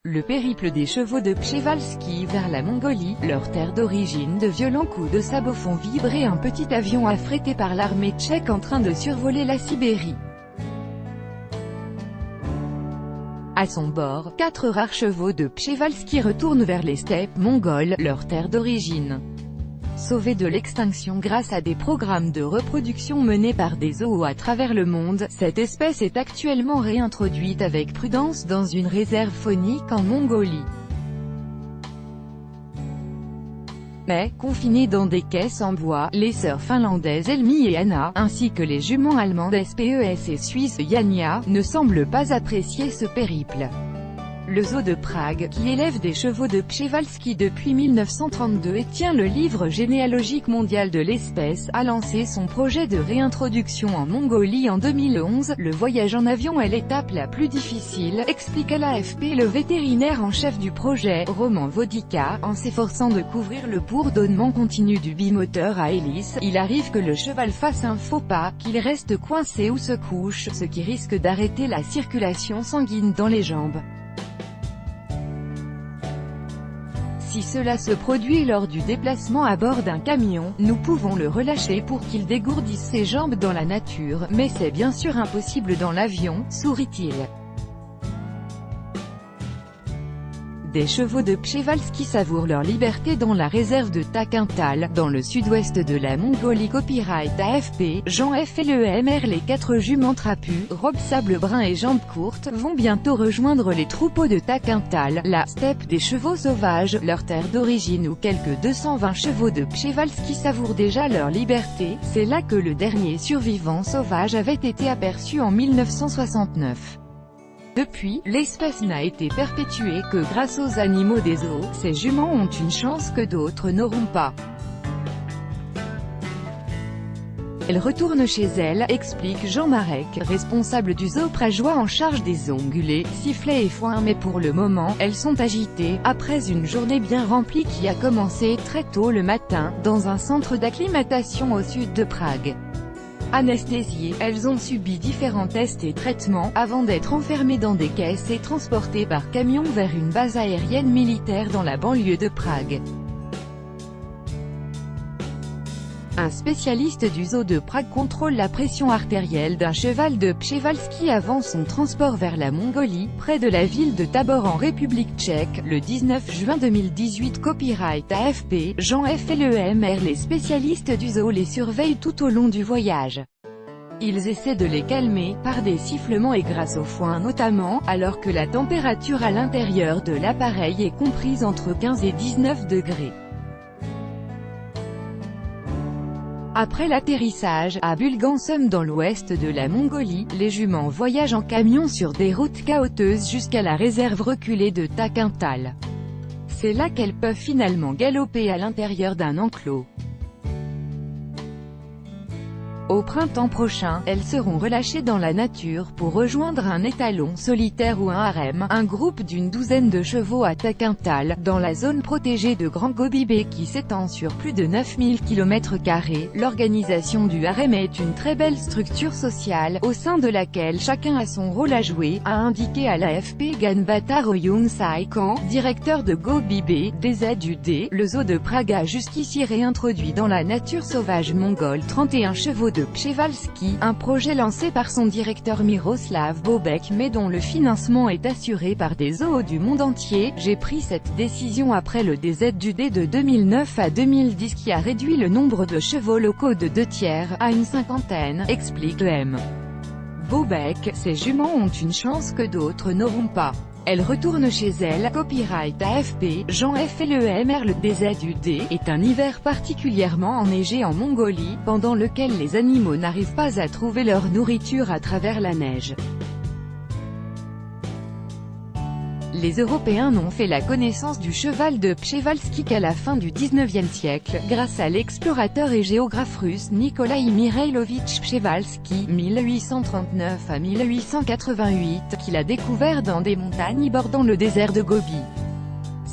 Le périple des chevaux de Przewalski vers la Mongolie, leur terre d'origine. De violents coups de sabot font vibrer un petit avion affrété par l'armée tchèque en train de survoler la Sibérie. À son bord, 4 rares chevaux de Przewalski retournent vers les steppes mongoles, leur terre d'origine. Sauvés de l'extinction grâce à des programmes de reproduction menés par des zoos à travers le monde, cette espèce est actuellement réintroduite avec prudence dans une réserve faunique en Mongolie. Mais, confinées dans des caisses en bois, les sœurs finlandaises Elmi et Anna, ainsi que les juments allemandes SPES et suisses Yania, ne semblent pas apprécier ce périple. Le zoo de Prague, qui élève des chevaux de Przewalski depuis 1932 et tient le livre généalogique mondial de l'espèce, a lancé son projet de réintroduction en Mongolie en 2011. Le voyage en avion est l'étape la plus difficile, explique à l'AFP le vétérinaire en chef du projet, Roman Vodika. En s'efforçant de couvrir le bourdonnement continu du bimoteur à hélice, il arrive que le cheval fasse un faux pas, qu'il reste coincé ou se couche, ce qui risque d'arrêter la circulation sanguine dans les jambes. Si cela se produit lors du déplacement à bord d'un camion, nous pouvons le relâcher pour qu'il dégourdisse ses jambes dans la nature, mais c'est bien sûr impossible dans l'avion, sourit-il. Des chevaux de Przewalski savourent leur liberté dans la réserve de Takintal, dans le sud-ouest de la Mongolie. Copyright AFP, Jean F. et le MR. Les 4 juments trapus, robe sable brun et jambes courtes, vont bientôt rejoindre les troupeaux de Takintal, la steppe des chevaux sauvages, leur terre d'origine où quelques 220 chevaux de Przewalski savourent déjà leur liberté. C'est là que le dernier survivant sauvage avait été aperçu en 1969. Depuis, l'espèce n'a été perpétuée que grâce aux animaux des zoos. Ces juments ont une chance que d'autres n'auront pas. Elle retourne chez elle, explique Jean Marek, responsable du zoo prageois en charge des ongulés, sifflets et foins. Mais pour le moment, elles sont agitées, après une journée bien remplie qui a commencé très tôt le matin, dans un centre d'acclimatation au sud de Prague. Anesthésiées, elles ont subi différents tests et traitements, avant d'être enfermées dans des caisses et transportées par camion vers une base aérienne militaire dans la banlieue de Prague. Un spécialiste du zoo de Prague contrôle la pression artérielle d'un cheval de Przewalski avant son transport vers la Mongolie, près de la ville de Tabor en République tchèque, le 19 juin 2018. Copyright AFP, Jean F. et le MR. Les spécialistes du zoo les surveillent tout au long du voyage. Ils essaient de les calmer, par des sifflements et grâce au foin notamment, alors que la température à l'intérieur de l'appareil est comprise entre 15 et 19 degrés. Après l'atterrissage, à Bulgansum dans l'ouest de la Mongolie, les juments voyagent en camion sur des routes caouteuses jusqu'à la réserve reculée de Takintal. C'est là qu'elles peuvent finalement galoper à l'intérieur d'un enclos. Au printemps prochain, elles seront relâchées dans la nature pour rejoindre un étalon solitaire ou un harem, un groupe d'une douzaine de chevaux à Takintal, dans la zone protégée de Grand Gobibé qui s'étend sur plus de 9000 km². L'organisation du harem est une très belle structure sociale, au sein de laquelle chacun a son rôle à jouer, a indiqué à l'AFP Ganbatar Oyun Saikan, directeur de Gobibé, DZUD. Le zoo de Prague a jusqu'ici réintroduit dans la nature sauvage mongole 31 chevaux de Przewalski, un projet lancé par son directeur Miroslav Bobek mais dont le financement est assuré par des zoos du monde entier. J'ai pris cette décision après le DZUD de 2009 à 2010 qui a réduit le nombre de chevaux locaux de 2/3 à une cinquantaine, explique le M. Bobek. Ces juments ont une chance que d'autres n'auront pas. Elle retourne chez elle. Copyright AFP, Jean F. et le MR. Le DZUD est un hiver particulièrement enneigé en Mongolie, pendant lequel les animaux n'arrivent pas à trouver leur nourriture à travers la neige. Les Européens n'ont fait la connaissance du cheval de Przewalski qu'à la fin du XIXe siècle, grâce à l'explorateur et géographe russe Nikolai Mikhailovitch Przewalski, 1839 à 1888, qui l'a découvert dans des montagnes bordant le désert de Gobi.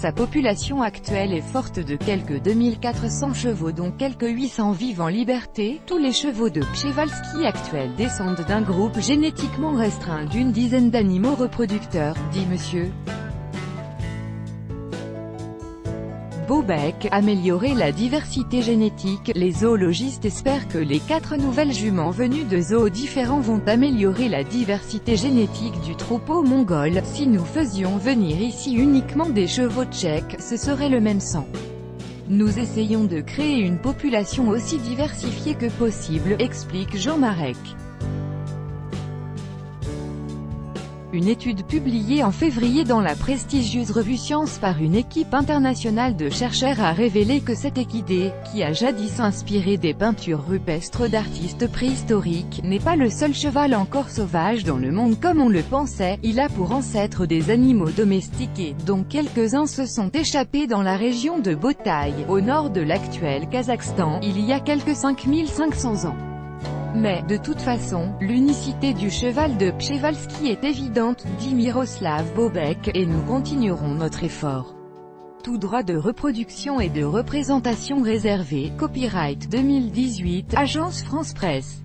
Sa population actuelle est forte de quelques 2400 chevaux dont quelques 800 vivent en liberté. Tous les chevaux de Przewalski actuels descendent d'un groupe génétiquement restreint d'une dizaine d'animaux reproducteurs, dit M. Bobek, améliorer la diversité génétique. Les zoologistes espèrent que les 4 nouvelles juments venues de zoos différents vont améliorer la diversité génétique du troupeau mongol. Si nous faisions venir ici uniquement des chevaux tchèques, ce serait le même sang. Nous essayons de créer une population aussi diversifiée que possible, explique Jean Marek. Une étude publiée en février dans la prestigieuse revue Science par une équipe internationale de chercheurs a révélé que cet équidé, qui a jadis inspiré des peintures rupestres d'artistes préhistoriques, n'est pas le seul cheval encore sauvage dans le monde comme on le pensait. Il a pour ancêtre des animaux domestiqués, dont quelques-uns se sont échappés dans la région de Botaï, au nord de l'actuel Kazakhstan, il y a quelques 5500 ans. Mais, de toute façon, l'unicité du cheval de Przewalski est évidente, dit Miroslav Bobek, et nous continuerons notre effort. Tout droit de reproduction et de représentation réservé, copyright 2018, Agence France Presse.